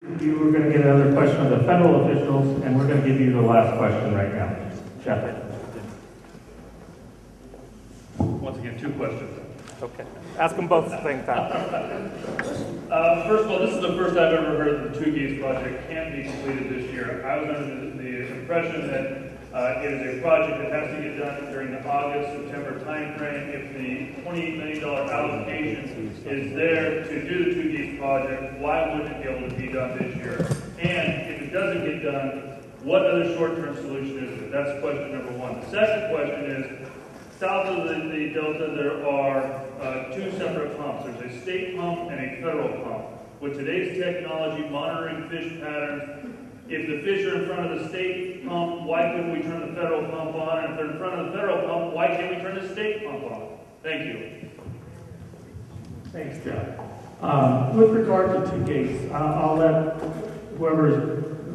You were going to get another question of the federal officials, and we're going to give you the last question right now. Jeff. Once again, two questions. Okay. Ask them both at the same time. First of all, this is the first I've ever heard that the Two Gates project can't be completed this year. I was under the impression that it is a project that has to get done during the August-September timeframe. If the $28 million allocation is there to do the Two Gates project, why wouldn't it be able to be done this year? And if it doesn't get done, what other short-term solution is it? That's question number one. The second question is, south of the Delta, there are two separate pumps. There's a state pump and a federal pump. With today's technology, monitoring fish patterns, if the fish are in front of the state pump, why couldn't we turn the federal pump on? And if they're in front of the federal pump, why can't we turn the state pump on? Thank you. Thanks, Jeff. With regard to Two Gates, I'll let whoever's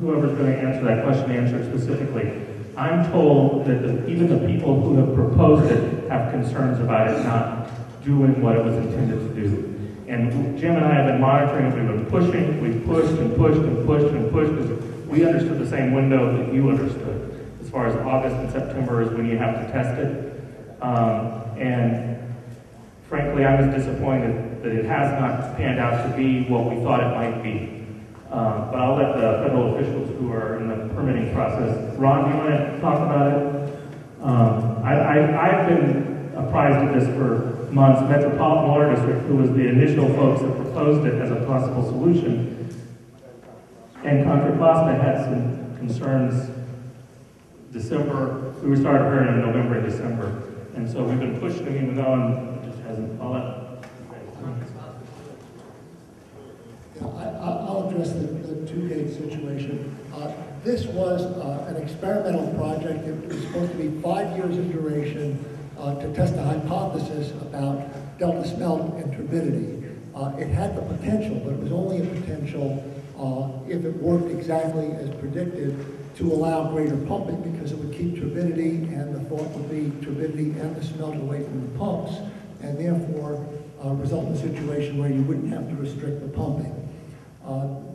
going to answer that question answer it specifically. I'm told that even the people who have proposed it have concerns about it not doing what it was intended to do. And Jim and I have been monitoring it. We've been pushing. We've pushed and pushed and pushed and pushed because we understood the same window that you understood. As far as August and September is when you have to test it. And frankly, I was disappointed that it has not panned out to be what we thought it might be. But I'll let the federal officials who are in the permitting process. Ron, do you want to talk about it? I've been apprised of this for months. Metropolitan Water District, who was the initial folks that proposed it as a possible solution, and Contra Costa had some concerns December. We started hearing in November and December. And so we've been pushing them even on. It just hasn't. I'll address the Two Gates situation. This was an experimental project. It was supposed to be 5 years in duration to test a hypothesis about delta smelt and turbidity. It had the potential, but it was only a potential if it worked exactly as predicted to allow greater pumping because it would keep turbidity, and the thought would be turbidity and the smelt away from the pumps, and therefore result in a situation where you wouldn't have to restrict the pumping.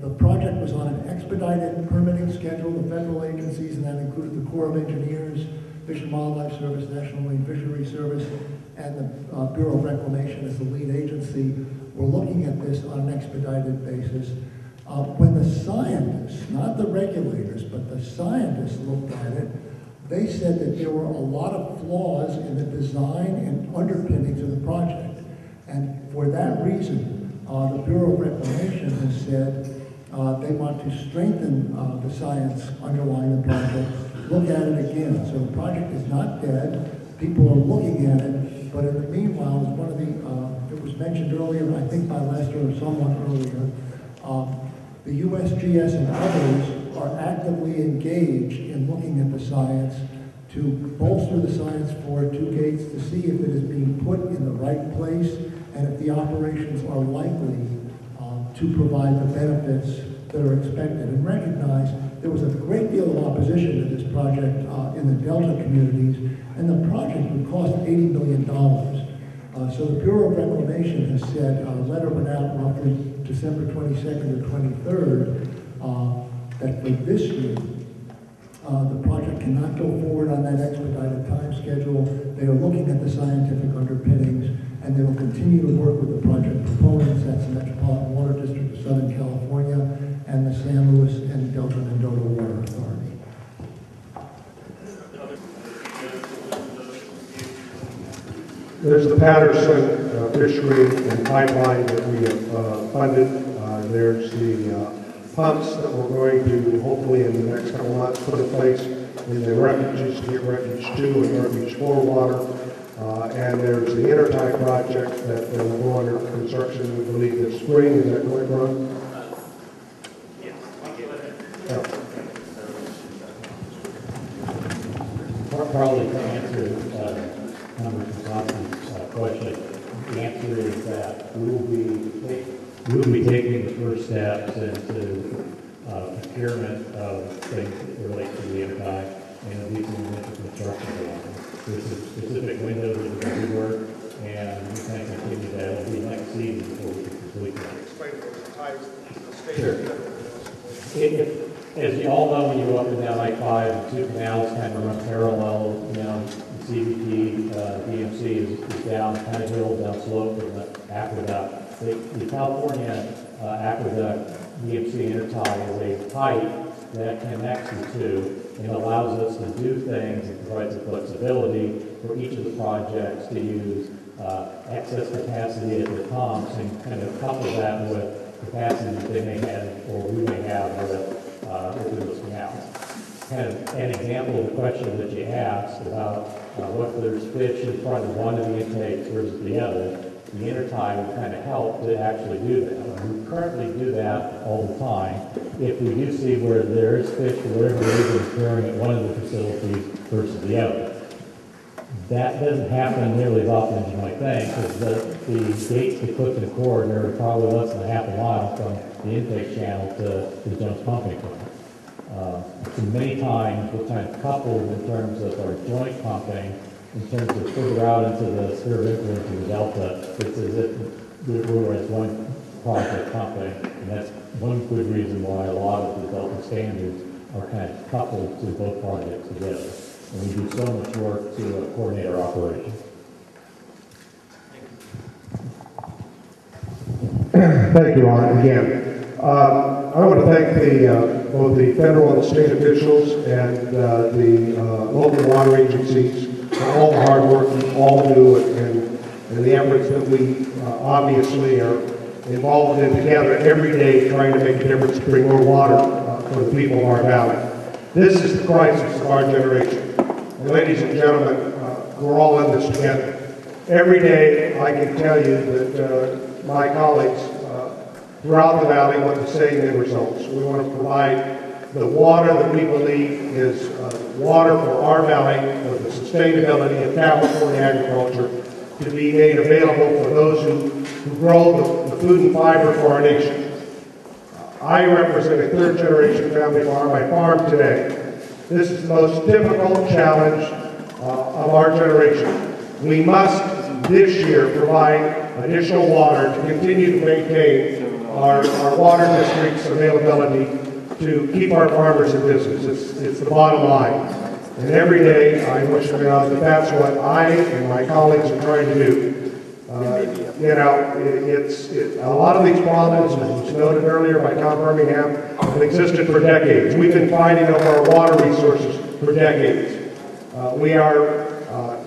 The project was on an expedited permitting schedule. The federal agencies, and that included the Corps of Engineers, Fish and Wildlife Service, National Marine Fisheries Service, and the Bureau of Reclamation as the lead agency, were looking at this on an expedited basis. When the scientists, not the regulators, but the scientists looked at it, they said that there were a lot of flaws in the design and underpinnings of the project. And for that reason, the Bureau of Reclamation has said they want to strengthen the science underlying the project, look at it again. So the project is not dead. People are looking at it, but in the meanwhile, as one of the, it was mentioned earlier, I think by Lester or someone earlier, the USGS and others are actively engaged in looking at the science to bolster the science for Two Gates to see if it is being put in the right place and if the operations are likely to provide the benefits that are expected. And recognize there was a great deal of opposition to this project in the Delta communities, and the project would cost $80 million. So the Bureau of Reclamation has said, a letter went out roughly December 22nd or 23rd, that for this year, the project cannot go forward on that expedited time schedule. They are looking at the scientific underpinnings, and they will continue to work with the project proponents, that's the Metropolitan Water District of Southern California, and the San Luis and Delta Mendota Water Authority. There's the Patterson fishery and pipeline that we have funded. There's the pumps that we're going to, hopefully in the next couple of months, put in place in the refuges to get refuge 2 and refuge 4 water. And there's the intertie project that will go under construction, we believe, this spring. Is that correct, Ron? Yes. Probably to answer Congressman Thompson's question, the answer is that we will be taking the first steps into procurement of things that relate to the impact and these into construction. There's some specific windows that are going to work, and we can continue that. It'll be next season before we can complete that. Explain those ties to the state Sure. and federal. As you all know, when you go up and down I-5, the two canals kind of run parallel. You know, the CBP, DMC is down kind of hill, down slope, and the aqueduct. The California aqueduct DMC intertie is a pipe that connects the two and allows us to do things and provides the flexibility for each of the projects to use excess capacity at the pumps and kind of couple that with capacity that they may have or we may have within those canals. Kind of an example of the question that you asked about what there's fish in front of one of the intakes versus the other. The intertie would kind of help to actually do that. We currently do that all the time. If we do see where there is fish for whatever reason occurring at one of the facilities versus the other. That doesn't happen nearly as often as you might think, because the gates to Clifton Corridor are probably less than a half a mile from the intake channel to the Jones Pumping Plant. So many times we're kind of coupled in terms of our joint pumping, in terms of further out into the sphere of influence in the delta. It's as if we're as one project pumping, and that's one good reason why a lot of the delta standards are kind of coupled to both projects together. And we do so much work to coordinate our operations. Thank you, Art, again. I want to thank both the federal and state officials and the local water agencies for all the hard work you all do and the efforts that we obviously are involved in together every day trying to make a difference to bring more water for the people of our valley. This is the crisis of our generation. And ladies and gentlemen, we're all in this together. Every day I can tell you that my colleagues throughout the valley want the same end results. We want to provide the water that we believe is water for our valley, for the sustainability of California agriculture, to be made available for those who grow the food and fiber for our nation. I represent a third-generation family farm. I farm today. This is the most difficult challenge of our generation. We must, this year, provide additional water to continue to maintain our water district's availability to keep our farmers in business. It's the bottom line. And every day I wish to know that that's what I and my colleagues are trying to do. A lot of these problems, as was noted earlier by Tom Birmingham, have existed for decades. We've been fighting over our water resources for decades. We are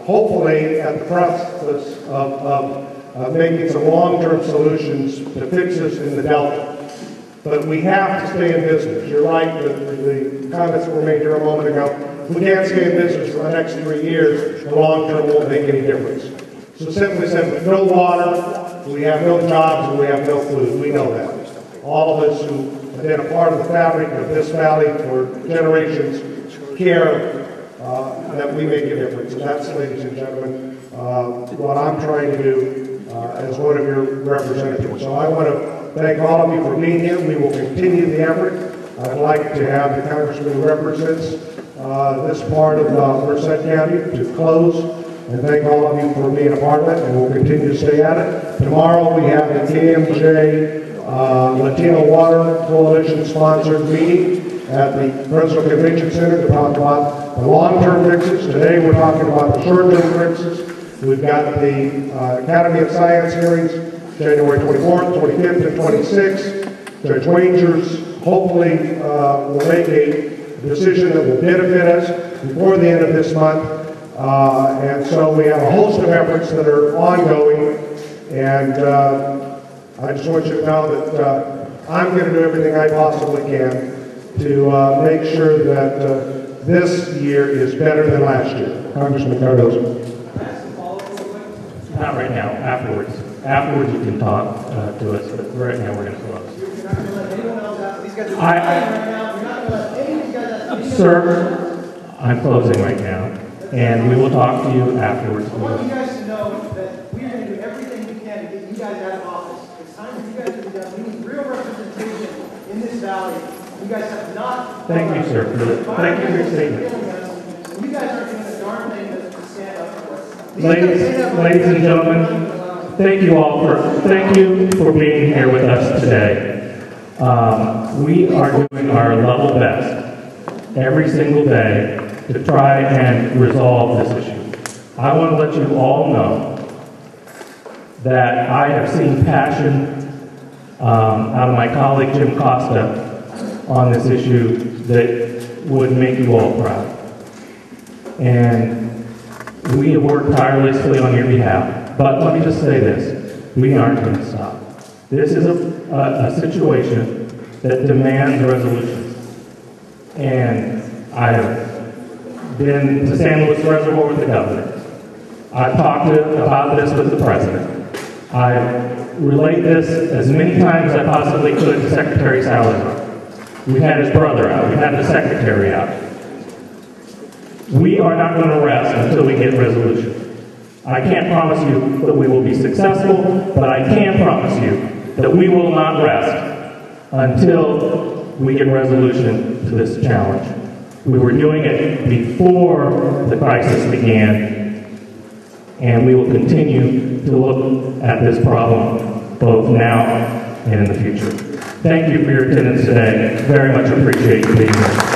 hopefully at the precipice of making some long-term solutions to fix this in the Delta. But we have to stay in business. You're right, the comments that were made here a moment ago. We can't stay in business for the next 3 years. The long-term won't make any difference. So simply said, with no water, we have no jobs and we have no food. We know that. All of us who have been a part of the fabric of this valley for generations care that we make a difference. And that's, ladies and gentlemen, what I'm trying to do as one of your representatives. So I want to thank all of you for being here. We will continue the effort. I'd like to have the congressman who represents this part of Merced County to close. And thank all of you for being a part of it, and we'll continue to stay at it. Tomorrow we have the KMJ Latino Water Coalition-sponsored meeting at the Fresno Convention Center to talk about the long-term fixes. Today we're talking about the short-term fixes. We've got the Academy of Science hearings January 24th, 25th, and 26th. Judge Wangers hopefully will make a decision that will benefit us before the end of this month. And so we have a host of efforts that are ongoing, and I just want you to know that I'm going to do everything I possibly can to make sure that this year is better than last year. Congressman Cardozo. Not right now, afterwards. Afterwards you can talk to us, but right now we're going to close. You're not going to let anyone else out. These guys are right now. You're not going to let any of these guys out. Sir, I'm closing right now. And we will talk to you afterwards. I want you guys to know that we're going to do everything we can to get you guys out of office. It's time for you guys to be done. We need real representation in this valley. You guys have not. Thank you, sir. Thank you for your statement. You guys aren't doing a darn thing to stand up for us. Ladies and gentlemen, thank you for being here with us today. We are doing our level best every single day to try and resolve this issue. I want to let you all know that I have seen passion out of my colleague Jim Costa on this issue that would make you all proud. And we have worked tirelessly on your behalf. But let me just say this, we aren't going to stop. This is a situation that demands resolution. And I have been to San Luis Reservoir with the governor. I've talked about this with the president. I've relayed this as many times as I possibly could to Secretary Salazar. We had his brother out. We had the secretary out. We are not going to rest until we get resolution. I can't promise you that we will be successful, but I can promise you that we will not rest until we get resolution to this challenge. We were doing it before the crisis began, and we will continue to look at this problem both now and in the future. Thank you for your attendance today. Very much appreciate you being here.